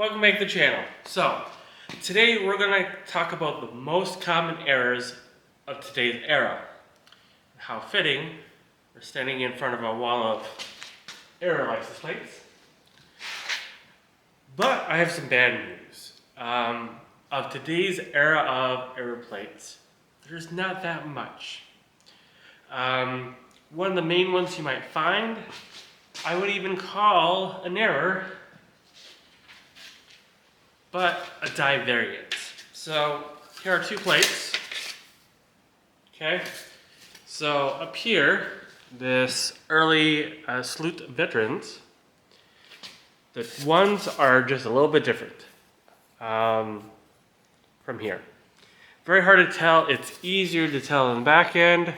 welcome back to the channel. So, today we're going to talk about the most common errors of today's era. How fitting, we're standing in front of a wall of error license plates. But I have some bad news. Of today's era of error plates, there's not that much. One of the main ones you might find, I would even call an error, but a die variant. So here are two plates. Okay, so up here, this early salute veterans, the ones are just a little bit different from here. Very hard to tell. It's easier to tell in the back end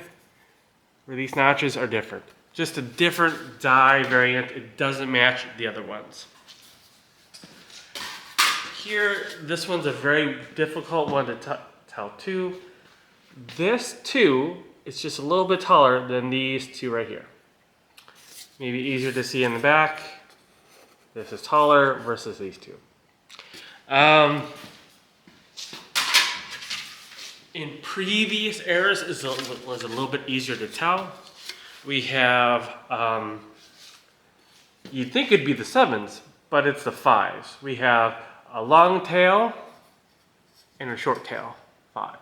where these notches are different. Just a different die variant. It doesn't match the other ones. Here, this one's a very difficult one to tell too. This too is just a little bit taller than these two right here. Maybe easier to see in the back. This is taller versus these two. In previous eras, it was a little bit easier to tell. We have, you'd think it'd be the 7s, but it's the 5s. We have a long tail and a short tail 5.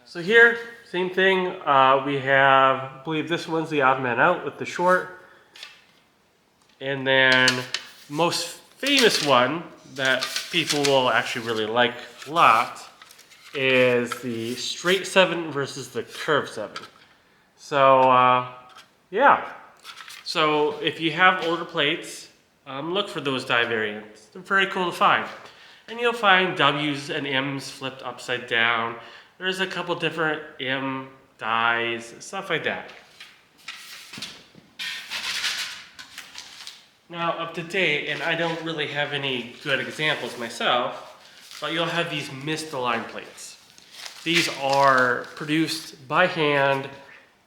So here, same thing. We have, I believe this one's the odd man out with the short. And then most famous one that people will actually really like a lot is the straight 7 versus the curved 7. So yeah, so if you have older plates, look for those die variants. They're very cool to find. And you'll find W's and M's flipped upside down. There's a couple different M dies, stuff like that. Now up to date, and I don't really have any good examples myself, but you'll have these misaligned plates. These are produced by hand,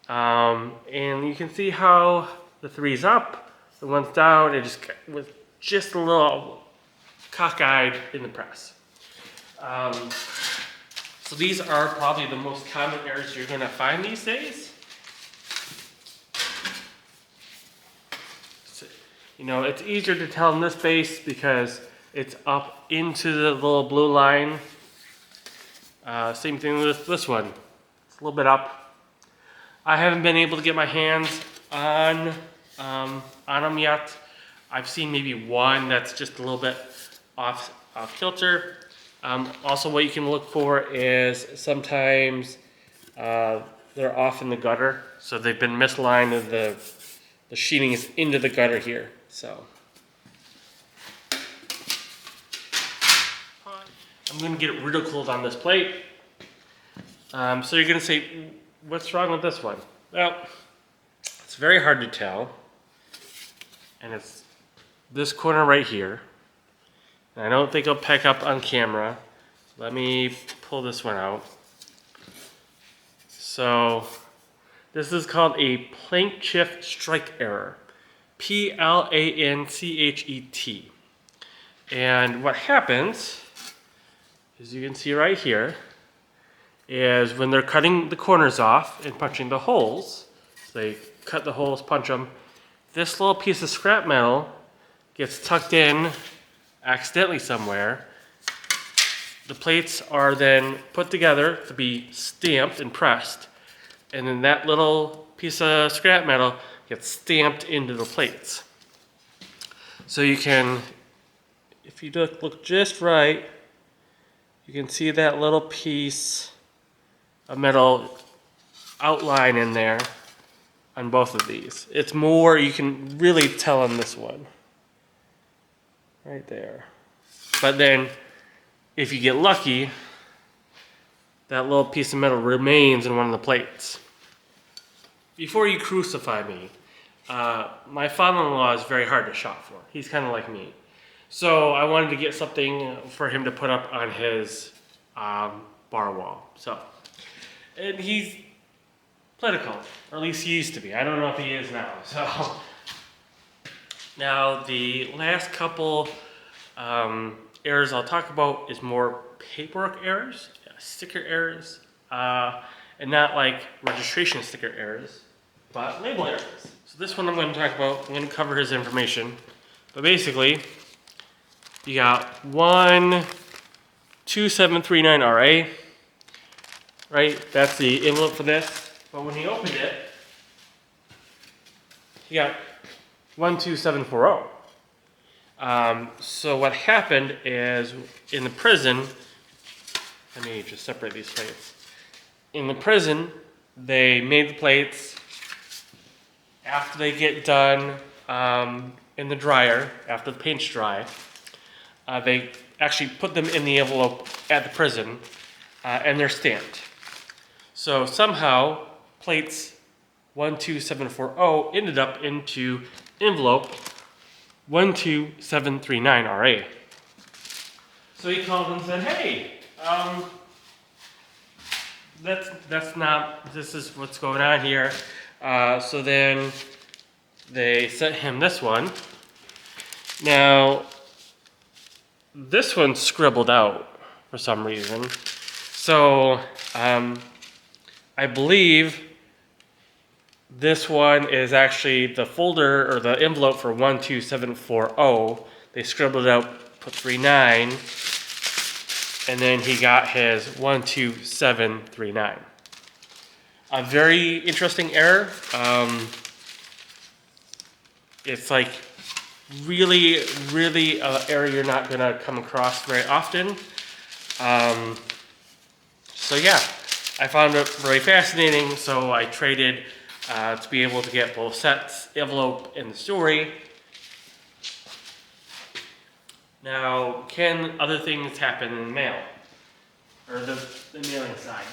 and you can see how the 3's up, the 1's down, it just with just a little cockeyed in the press. So these are probably the most common errors you're going to find these days. So, you know, it's easier to tell in this base because it's up into the little blue line. Same thing with this one. It's a little bit up. I haven't been able to get my hands on them yet. I've seen maybe one that's just a little bit off kilter. Also, what you can look for is sometimes they're off in the gutter, so they've been misaligned and the sheeting is into the gutter here. So I'm going to get ridiculed on this plate. So you're going to say, what's wrong with this one? Well, it's very hard to tell, and it's this corner right here. I don't think I'll pick up on camera. Let me pull this one out. So this is called a plank shift strike error. P-L-A-N-C-H-E-T. And what happens, as you can see right here, is when they're cutting the corners off and punching the holes, so they cut the holes, punch them, this little piece of scrap metal gets tucked in accidentally somewhere. The plates are then put together to be stamped and pressed, and then that little piece of scrap metal gets stamped into the plates. So you can, if you look just right, you can see that little piece of metal outline in there on both of these. It's more, you can really tell on this one. Right there. But then, if you get lucky, that little piece of metal remains in one of the plates. Before you crucify me, my father-in-law is very hard to shop for. He's kind of like me. So I wanted to get something for him to put up on his bar wall. So, and he's political, or at least he used to be. I don't know if he is now. So now the last couple Errors I'll talk about is more paperwork errors, sticker errors, and not like registration sticker errors, but label errors. So this one I'm going to talk about, I'm going to cover his information. But basically, you got 12739RA, right? That's the envelope for this. But when he opened it, he got 12740. So what happened is in the prison, let me just separate these plates. In the prison, they made the plates. After they get done in the dryer, after the paint's dry, they actually put them in the envelope at the prison, and they're stamped. So somehow, plates 12740 ended up into envelope 12739RA. So he called and said, hey, that's not, this is what's going on here. So then they sent him this one. Now, this one's scribbled out for some reason. So, I believe this one is actually the folder or the envelope for 12740. They scribbled it out, put 39, and then he got his 12739. A very interesting error. It's like really error you're not gonna come across very often. So yeah, I found it very fascinating. So I traded to be able to get both sets, envelope and the story. Now, can other things happen in the mail? Or the mailing side?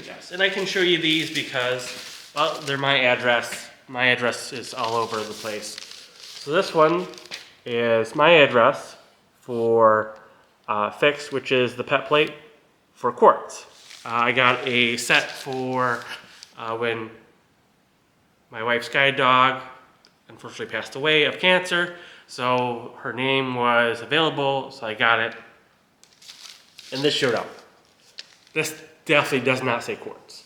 Yes, and I can show you these because, well, they're my address. My address is all over the place. So this one is my address for Fix, which is the pet plate for Quartz. I got a set for when my wife's guide dog unfortunately passed away of cancer. So her name was available, so I got it. And this showed up. This definitely does not say Quartz.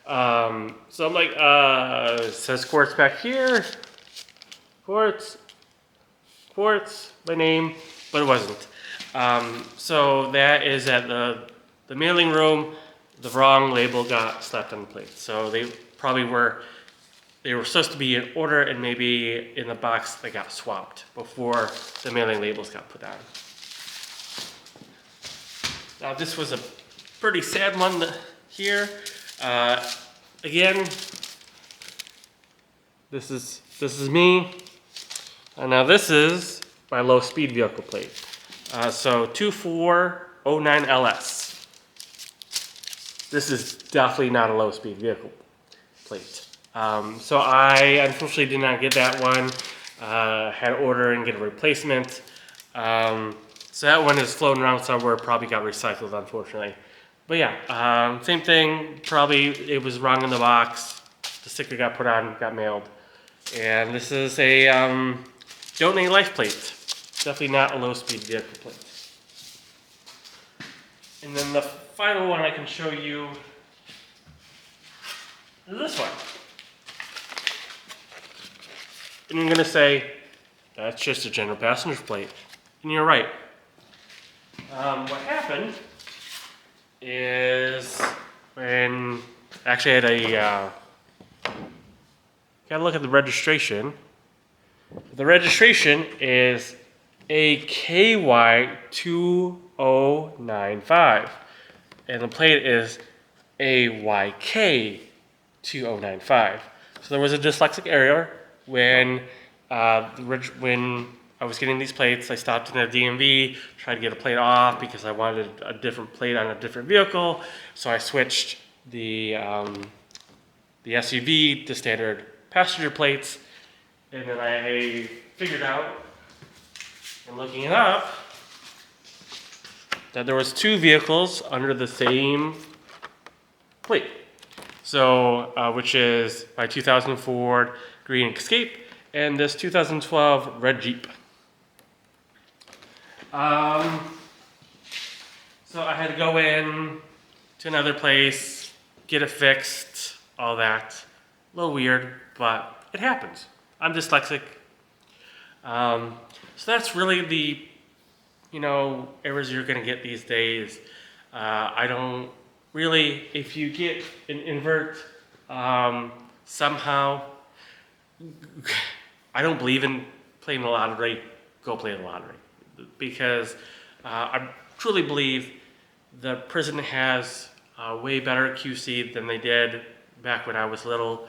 So I'm like, it says Quartz back here. Quartz, my name, but it wasn't. So that is at the mailing room. The wrong label got slapped on the plate. So they probably were supposed to be in order, and maybe in the box they got swapped before the mailing labels got put on. Now this was a pretty sad one here. Again, this is me. Now this is my low speed vehicle plate. So 2409LS. This is definitely not a low speed vehicle plate. So I unfortunately did not get that one. Had to order and get a replacement. So that one is floating around somewhere, probably got recycled, unfortunately. But yeah, same thing, probably it was wrong in the box. The sticker got put on, got mailed. And this is a donate life plate. Definitely not a low speed vehicle plate. And then the final one I can show you is this one. And you're gonna say, that's just a general passenger plate. And you're right. What happened is when actually I had gotta look at the registration. The registration is AKY2095, and the plate is AYK2095. So there was a dyslexic error when I was getting these plates. I stopped in a DMV, tried to get a plate off because I wanted a different plate on a different vehicle. So I switched the SUV to standard passenger plates, and then I figured out, and looking it up, that there was two vehicles under the same plate. So, which is my 2000 Ford Green Escape and this 2012 red Jeep. So I had to go in to another place, get it fixed, all that. A little weird, but it happens. I'm dyslexic. So that's really the, errors you're gonna get these days. I don't really, if you get an invert, somehow, I don't believe in playing the lottery, go play the lottery. Because I truly believe the prison has way better QC than they did back when I was little.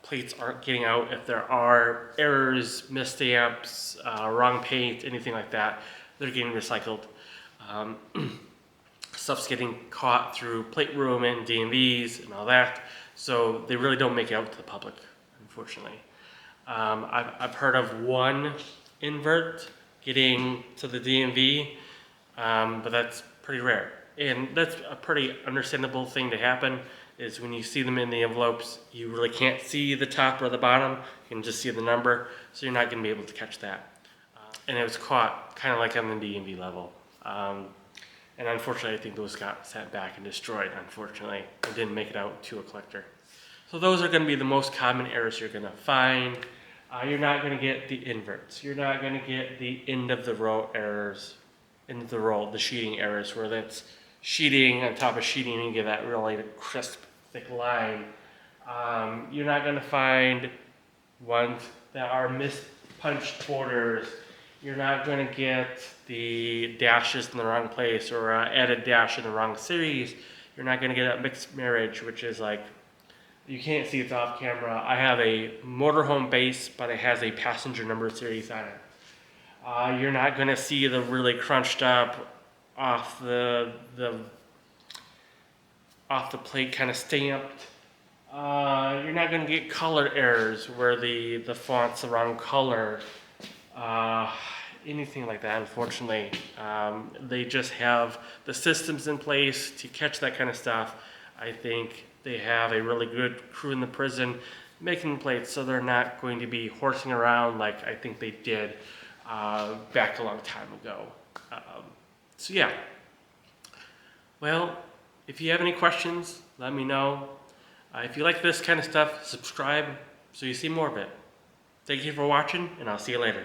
Plates aren't getting out. If there are errors, misstamps, wrong paint, anything like that, they're getting recycled. Stuff's getting caught through plate room and DMVs and all that, so they really don't make it out to the public, unfortunately. I've heard of one invert getting to the DMV, but that's pretty rare. And that's a pretty understandable thing to happen, is when you see them in the envelopes, you really can't see the top or the bottom, you can just see the number, so you're not gonna be able to catch that. And it was caught kind of like on the DMV level. And unfortunately, I think those got sent back and destroyed, unfortunately. It didn't make it out to a collector. So those are gonna be the most common errors you're gonna find. You're not gonna get the inverts. You're not gonna get the end of the row errors, the sheeting errors, where that's sheeting on top of sheeting and you get that really crisp, thick line. You're not gonna find ones that are mispunched borders. You're not gonna get the dashes in the wrong place or added dash in the wrong series. You're not gonna get a mixed marriage, which is like, you can't see it's off camera. I have a motorhome base, but it has a passenger number series on it. You're not gonna see the really crunched up off the plate kind of stamped. You're not gonna get color errors where the font's the wrong color. Anything like that, unfortunately. They just have the systems in place to catch that kind of stuff. I think they have a really good crew in the prison making plates, so they're not going to be horsing around like I think they did back a long time ago. So yeah. Well, if you have any questions, let me know. If you like this kind of stuff, subscribe so you see more of it. Thank you for watching, and I'll see you later.